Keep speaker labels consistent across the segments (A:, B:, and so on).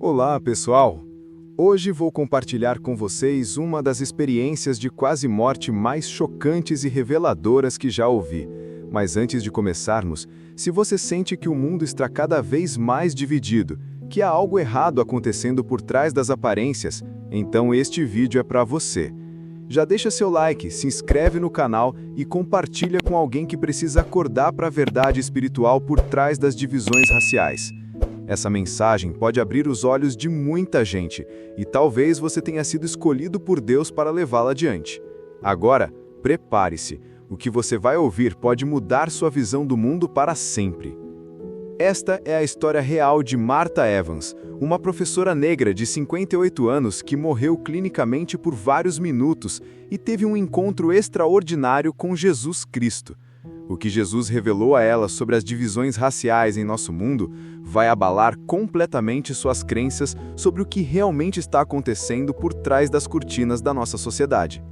A: Olá, pessoal! Hoje vou compartilhar com vocês uma das experiências de quase morte mais chocantes e reveladoras que já ouvi. Mas antes de começarmos, se você sente que o mundo está cada vez mais dividido, que há algo errado acontecendo por trás das aparências, então este vídeo é para você. Já deixa seu like, se inscreve no canal e compartilha com alguém que precisa acordar para a verdade espiritual por trás das divisões raciais. Essa mensagem pode abrir os olhos de muita gente e talvez você tenha sido escolhido por Deus para levá-la adiante. Agora, prepare-se. O que você vai ouvir pode mudar sua visão do mundo para sempre. Esta é a história real de Martha Evans, uma professora negra de 58 anos que morreu clinicamente por vários minutos e teve um encontro extraordinário com Jesus Cristo. O que Jesus revelou a ela sobre as divisões raciais em nosso mundo vai abalar completamente suas crenças sobre o que realmente está acontecendo por trás das cortinas da nossa sociedade.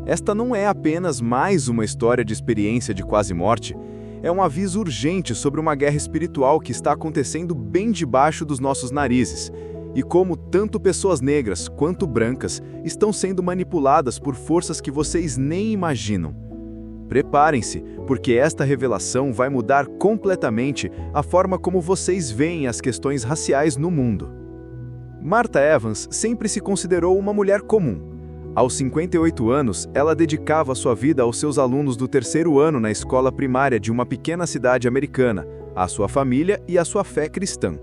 A: Esta não é apenas mais uma história de experiência de quase morte, é um aviso urgente sobre uma guerra espiritual que está acontecendo bem debaixo dos nossos narizes, e como tanto pessoas negras quanto brancas estão sendo manipuladas por forças que vocês nem imaginam. Preparem-se, porque esta revelação vai mudar completamente a forma como vocês veem as questões raciais no mundo. Martha Evans sempre se considerou uma mulher comum. Aos 58 anos, ela dedicava sua vida aos seus alunos do terceiro ano na escola primária de uma pequena cidade americana, à sua família e à sua fé cristã.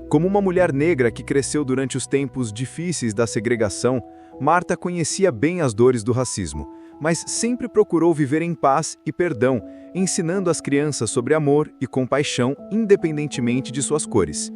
A: Como uma mulher negra que cresceu durante os tempos difíceis da segregação, Martha conhecia bem as dores do racismo, mas sempre procurou viver em paz e perdão, ensinando as crianças sobre amor e compaixão independentemente de suas cores.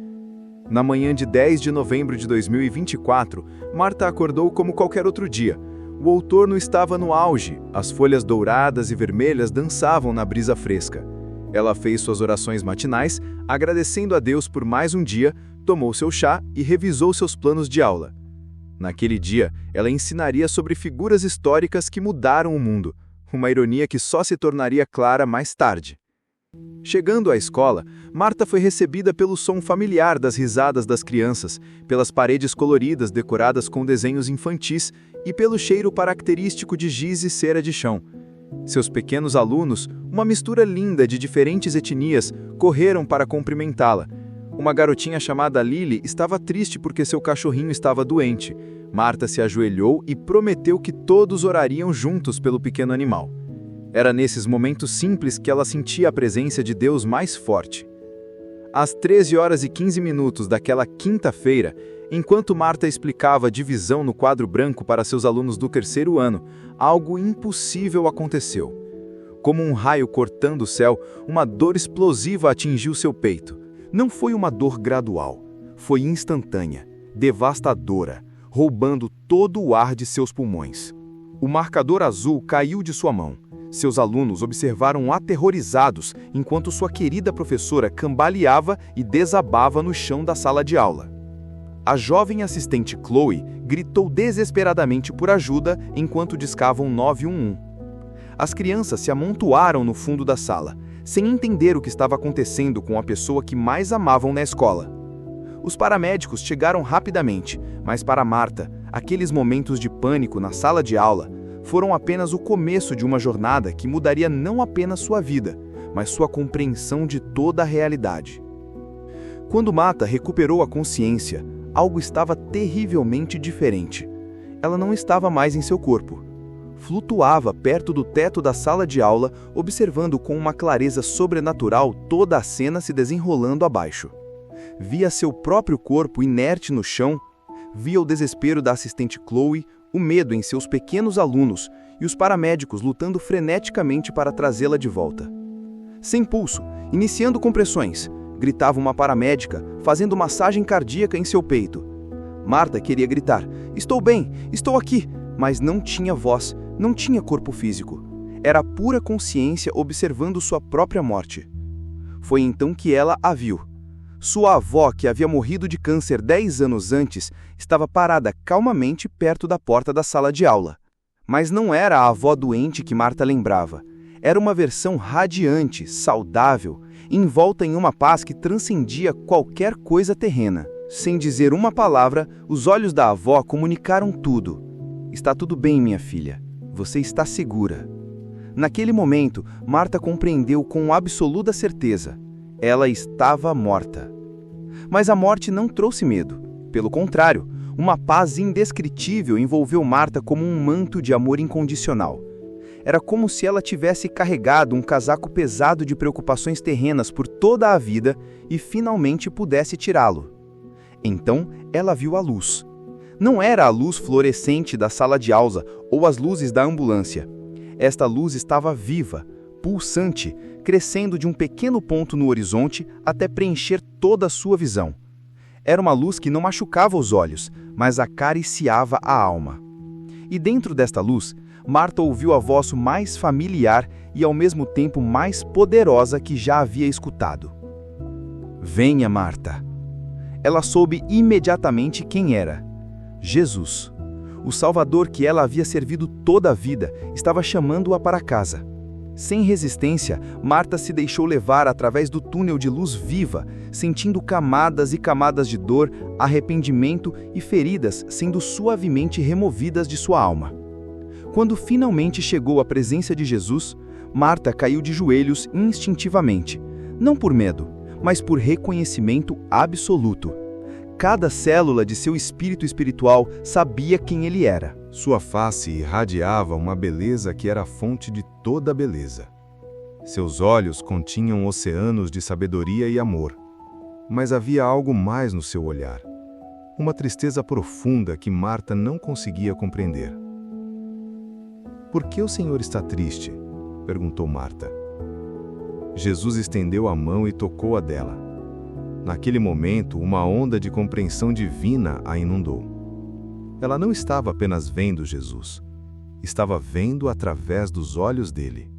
A: Na manhã de 10 de novembro de 2024, Martha acordou como qualquer outro dia. O outono estava no auge, as folhas douradas e vermelhas dançavam na brisa fresca. Ela fez suas orações matinais, agradecendo a Deus por mais um dia, tomou seu chá e revisou seus planos de aula. Naquele dia, ela ensinaria sobre figuras históricas que mudaram o mundo, uma ironia que só se tornaria clara mais tarde. Chegando à escola, Martha foi recebida pelo som familiar das risadas das crianças, pelas paredes coloridas decoradas com desenhos infantis e pelo cheiro característico de giz e cera de chão. Seus pequenos alunos, uma mistura linda de diferentes etnias, correram para cumprimentá-la. Uma garotinha chamada Lily estava triste porque seu cachorrinho estava doente. Martha se ajoelhou e prometeu que todos orariam juntos pelo pequeno animal. Era nesses momentos simples que ela sentia a presença de Deus mais forte. Às 13h15 daquela quinta-feira, enquanto Martha explicava a divisão no quadro branco para seus alunos do terceiro ano, algo impossível aconteceu. Como um raio cortando o céu, uma dor explosiva atingiu seu peito. Não foi uma dor gradual, foi instantânea, devastadora, roubando todo o ar de seus pulmões. O marcador azul caiu de sua mão. Seus alunos observaram aterrorizados enquanto sua querida professora cambaleava e desabava no chão da sala de aula. A jovem assistente Chloe gritou desesperadamente por ajuda enquanto discavam 911. As crianças se amontoaram no fundo da sala, sem entender o que estava acontecendo com a pessoa que mais amavam na escola. Os paramédicos chegaram rapidamente, mas para Martha, aqueles momentos de pânico na sala de aula foram apenas o começo de uma jornada que mudaria não apenas sua vida, mas sua compreensão de toda a realidade. Quando Martha recuperou a consciência, algo estava terrivelmente diferente. Ela não estava mais em seu corpo. Flutuava perto do teto da sala de aula, observando com uma clareza sobrenatural toda a cena se desenrolando abaixo. Via seu próprio corpo inerte no chão, via o desespero da assistente Chloe, o medo em seus pequenos alunos e os paramédicos lutando freneticamente para trazê-la de volta. Sem pulso, iniciando compressões, gritava uma paramédica, fazendo massagem cardíaca em seu peito. Martha queria gritar: "Estou bem, estou aqui", mas não tinha voz, não tinha corpo físico. Era a pura consciência observando sua própria morte. Foi então que ela a viu. Sua avó, que havia morrido de câncer 10 anos antes, estava parada calmamente perto da porta da sala de aula. Mas não era a avó doente que Martha lembrava. Era uma versão radiante, saudável, envolta em uma paz que transcendia qualquer coisa terrena.
B: Sem dizer uma palavra, os olhos da avó comunicaram tudo. Está tudo bem, minha filha. Você está segura. Naquele momento, Marta compreendeu com absoluta certeza. Ela estava morta. Mas a morte não trouxe medo. Pelo contrário, uma paz indescritível envolveu Marta como um manto de amor incondicional. Era como se ela tivesse carregado um casaco pesado de preocupações terrenas por toda a vida e finalmente pudesse tirá-lo. Então, ela viu a luz. Não era a luz fluorescente da sala de aula ou as luzes da ambulância. Esta luz estava viva, pulsante, crescendo de um pequeno ponto no horizonte até preencher toda a sua visão. Era uma luz que não machucava os olhos, mas acariciava a alma. E dentro desta luz, Marta ouviu a voz mais familiar e ao mesmo tempo mais poderosa que já havia escutado. Venha, Marta. Ela soube imediatamente quem era. Jesus. O Salvador que ela havia servido toda a vida estava chamando-a para casa. Sem resistência, Marta se deixou levar através do túnel de luz viva, sentindo camadas e camadas de dor, arrependimento e feridas sendo suavemente removidas de sua alma. Quando finalmente chegou à presença de Jesus, Marta caiu de joelhos instintivamente, não por medo, mas por reconhecimento absoluto. Cada célula de seu espírito espiritual sabia quem ele era.
A: Sua face irradiava uma beleza que era a fonte de toda a beleza. Seus olhos continham oceanos de sabedoria e amor. Mas havia algo mais no seu olhar. Uma tristeza profunda que Marta não conseguia compreender. "Por que o Senhor está triste?" perguntou Marta. Jesus estendeu a mão e tocou a dela. Naquele momento, uma onda de compreensão divina a inundou. Ela não estava apenas vendo Jesus, estava vendo através dos olhos dele.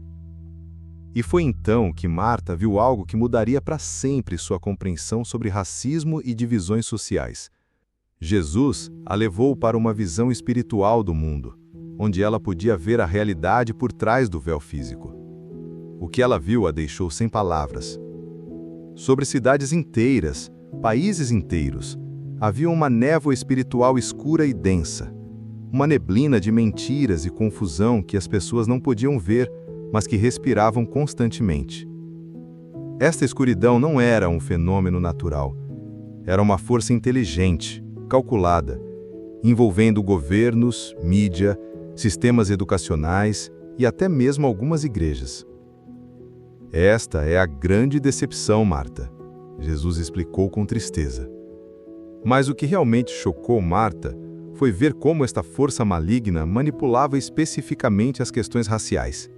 A: E foi então que Marta viu algo que mudaria para sempre sua compreensão sobre racismo e divisões sociais. Jesus a levou para uma visão espiritual do mundo, onde ela podia ver a realidade por trás do véu físico. O que ela viu a deixou sem palavras. Sobre cidades inteiras, países inteiros, havia uma névoa espiritual escura e densa. Uma neblina de mentiras e confusão que as pessoas não podiam ver, mas que respiravam constantemente. Esta escuridão não era um fenômeno natural. Era uma força inteligente, calculada, envolvendo governos, mídia, sistemas educacionais e até mesmo algumas igrejas. Esta é a grande decepção, Marta, Jesus explicou com tristeza. Mas o que realmente chocou Marta foi ver como esta força maligna manipulava especificamente as questões raciais.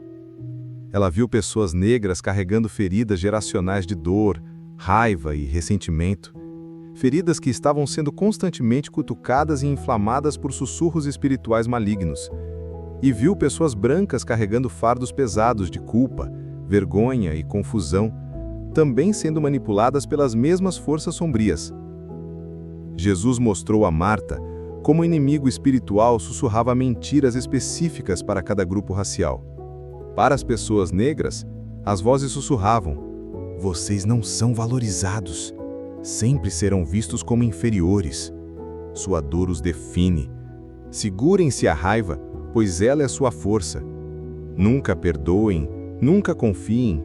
A: Ela viu pessoas negras carregando feridas geracionais de dor, raiva e ressentimento, feridas que estavam sendo constantemente cutucadas e inflamadas por sussurros espirituais malignos, e viu pessoas brancas carregando fardos pesados de culpa, vergonha e confusão, também sendo manipuladas pelas mesmas forças sombrias. Jesus mostrou a Marta como o inimigo espiritual sussurrava mentiras específicas para cada grupo racial. Para as pessoas negras, as vozes sussurravam: "Vocês não são valorizados. Sempre serão vistos como inferiores. Sua dor os define. Segurem-se a raiva, pois ela é sua força. Nunca perdoem, nunca confiem.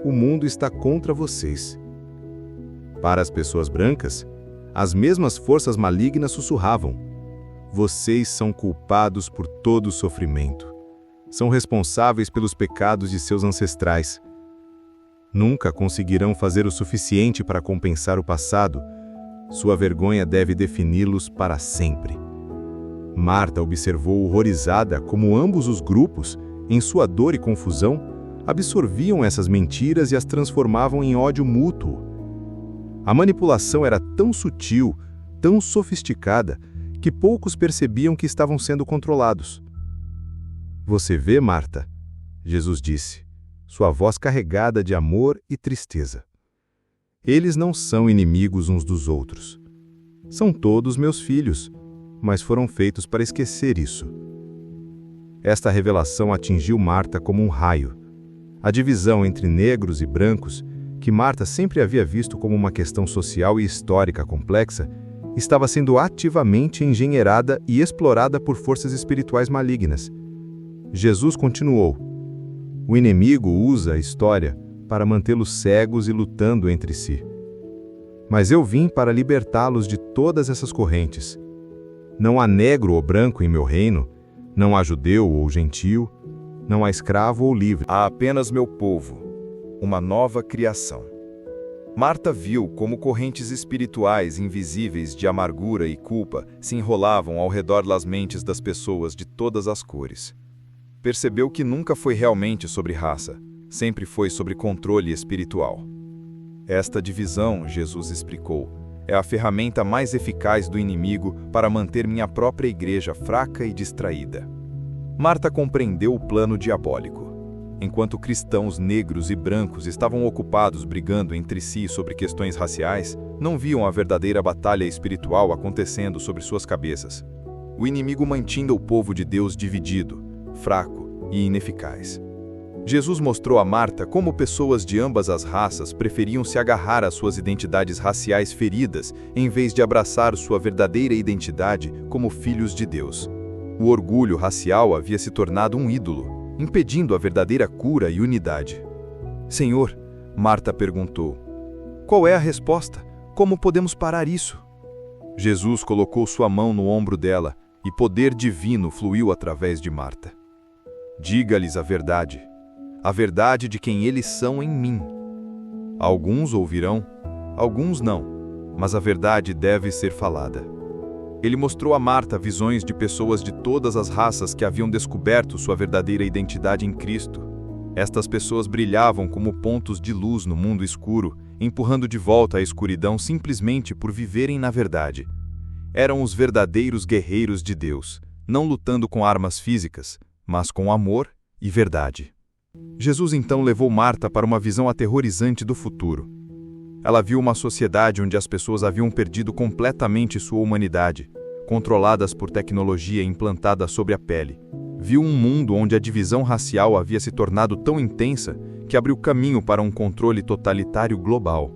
A: O mundo está contra vocês." Para as pessoas brancas, as mesmas forças malignas sussurravam: "Vocês são culpados por todo o sofrimento. São responsáveis pelos pecados de seus ancestrais. Nunca conseguirão fazer o suficiente para compensar o passado. Sua vergonha deve defini-los para sempre." Marta observou horrorizada como ambos os grupos, em sua dor e confusão, absorviam essas mentiras e as transformavam em ódio mútuo. A manipulação era tão sutil, tão sofisticada, que poucos percebiam que estavam sendo controlados. "Você vê, Marta?" Jesus disse, sua voz carregada de amor e tristeza. "Eles não são inimigos uns dos outros. São todos meus filhos, mas foram feitos para esquecer isso." Esta revelação atingiu Marta como um raio. A divisão entre negros e brancos que Marta sempre havia visto como uma questão social e histórica complexa, estava sendo ativamente engenheirada e explorada por forças espirituais malignas. Jesus continuou: o inimigo usa a história para mantê-los cegos e lutando entre si. Mas eu vim para libertá-los de todas essas correntes. Não há negro ou branco em meu reino, não há judeu ou gentio, não há escravo ou livre.
C: Há apenas meu povo, uma nova criação. Marta viu como correntes espirituais invisíveis de amargura e culpa se enrolavam ao redor das mentes das pessoas de todas as cores. Percebeu que nunca foi realmente sobre raça, sempre foi sobre controle espiritual. Esta divisão, Jesus explicou, é a ferramenta mais eficaz do inimigo para manter minha própria igreja fraca e distraída. Marta compreendeu o plano diabólico. Enquanto cristãos negros e brancos estavam ocupados brigando entre si sobre questões raciais, não viam a verdadeira batalha espiritual acontecendo sobre suas cabeças. O inimigo mantinha o povo de Deus dividido, fraco e ineficaz. Jesus mostrou a Marta como pessoas de ambas as raças preferiam se agarrar às suas identidades raciais feridas em vez de abraçar sua verdadeira identidade como filhos de Deus. O orgulho racial havia se tornado um ídolo, impedindo a verdadeira cura e unidade. Senhor, Marta perguntou, qual é a resposta? Como podemos parar isso? Jesus colocou sua mão no ombro dela e poder divino fluiu através de Marta. Diga-lhes a verdade de quem eles são em mim. Alguns ouvirão, alguns não, mas a verdade deve ser falada. Ele mostrou a Marta visões de pessoas de todas as raças que haviam descoberto sua verdadeira identidade em Cristo. Estas pessoas brilhavam como pontos de luz no mundo escuro, empurrando de volta a escuridão simplesmente por viverem na verdade. Eram os verdadeiros guerreiros de Deus, não lutando com armas físicas, mas com amor e verdade. Jesus então levou Marta para uma visão aterrorizante do futuro. Ela viu uma sociedade onde as pessoas haviam perdido completamente sua humanidade, controladas por tecnologia implantada sobre a pele. Viu um mundo onde a divisão racial havia se tornado tão intensa que abriu caminho para um controle totalitário global.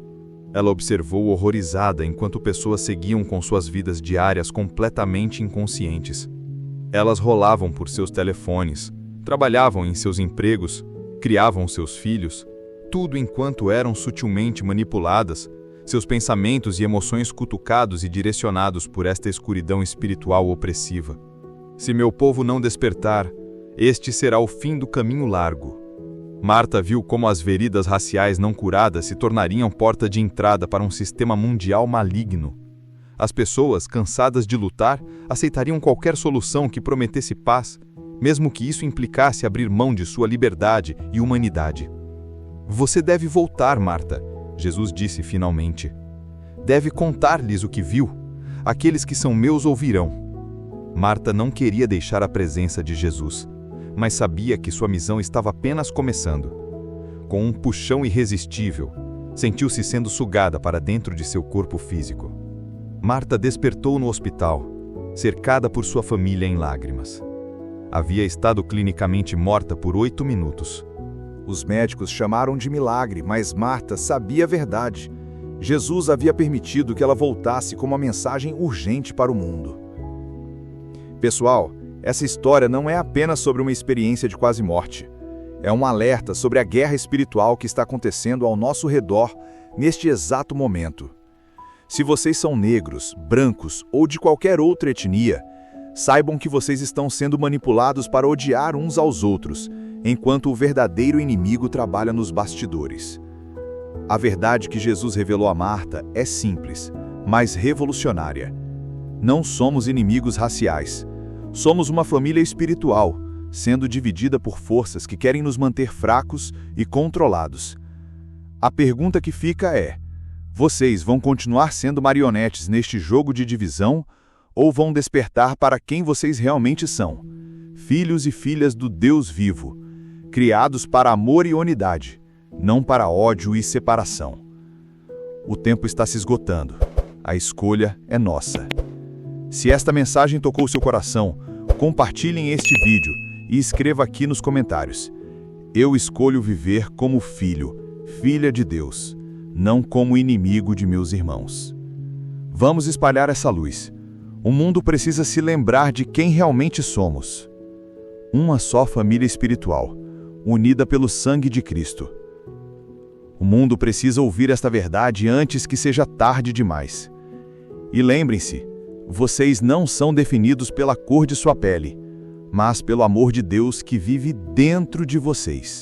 C: Ela observou horrorizada enquanto pessoas seguiam com suas vidas diárias completamente inconscientes. Elas rolavam por seus telefones, trabalhavam em seus empregos, criavam seus filhos, tudo enquanto eram sutilmente manipuladas, seus pensamentos e emoções cutucados e direcionados por esta escuridão espiritual opressiva. Se meu povo não despertar, este será o fim do caminho largo. Marta viu como as feridas raciais não curadas se tornariam porta de entrada para um sistema mundial maligno. As pessoas, cansadas de lutar, aceitariam qualquer solução que prometesse paz, mesmo que isso implicasse abrir mão de sua liberdade e humanidade. Você deve voltar, Marta, Jesus disse finalmente. Deve contar-lhes o que viu. Aqueles que são meus ouvirão. Marta não queria deixar a presença de Jesus, mas sabia que sua missão estava apenas começando. Com um puxão irresistível, sentiu-se sendo sugada para dentro de seu corpo físico. Marta despertou no hospital, cercada por sua família em lágrimas. Havia estado clinicamente morta por 8 minutos.
D: Os médicos chamaram de milagre, mas Marta sabia a verdade. Jesus havia permitido que ela voltasse com uma mensagem urgente para o mundo. Pessoal, essa história não é apenas sobre uma experiência de quase morte. É um alerta sobre a guerra espiritual que está acontecendo ao nosso redor neste exato momento. Se vocês são negros, brancos ou de qualquer outra etnia, saibam que vocês estão sendo manipulados para odiar uns aos outros, enquanto o verdadeiro inimigo trabalha nos bastidores. A verdade que Jesus revelou a Marta é simples, mas revolucionária. Não somos inimigos raciais. Somos uma família espiritual, sendo dividida por forças que querem nos manter fracos e controlados. A pergunta que fica é: vocês vão continuar sendo marionetes neste jogo de divisão ou vão despertar para quem vocês realmente são? Filhos e filhas do Deus vivo, criados para amor e unidade, não para ódio e separação. O tempo está se esgotando. A escolha é nossa. Se esta mensagem tocou seu coração, compartilhem este vídeo e escreva aqui nos comentários: eu escolho viver como filho, filha de Deus, não como inimigo de meus irmãos. Vamos espalhar essa luz. O mundo precisa se lembrar de quem realmente somos. Uma só família espiritual, unida pelo sangue de Cristo. O mundo precisa ouvir esta verdade antes que seja tarde demais. E lembrem-se, vocês não são definidos pela cor de sua pele, mas pelo amor de Deus que vive dentro de vocês.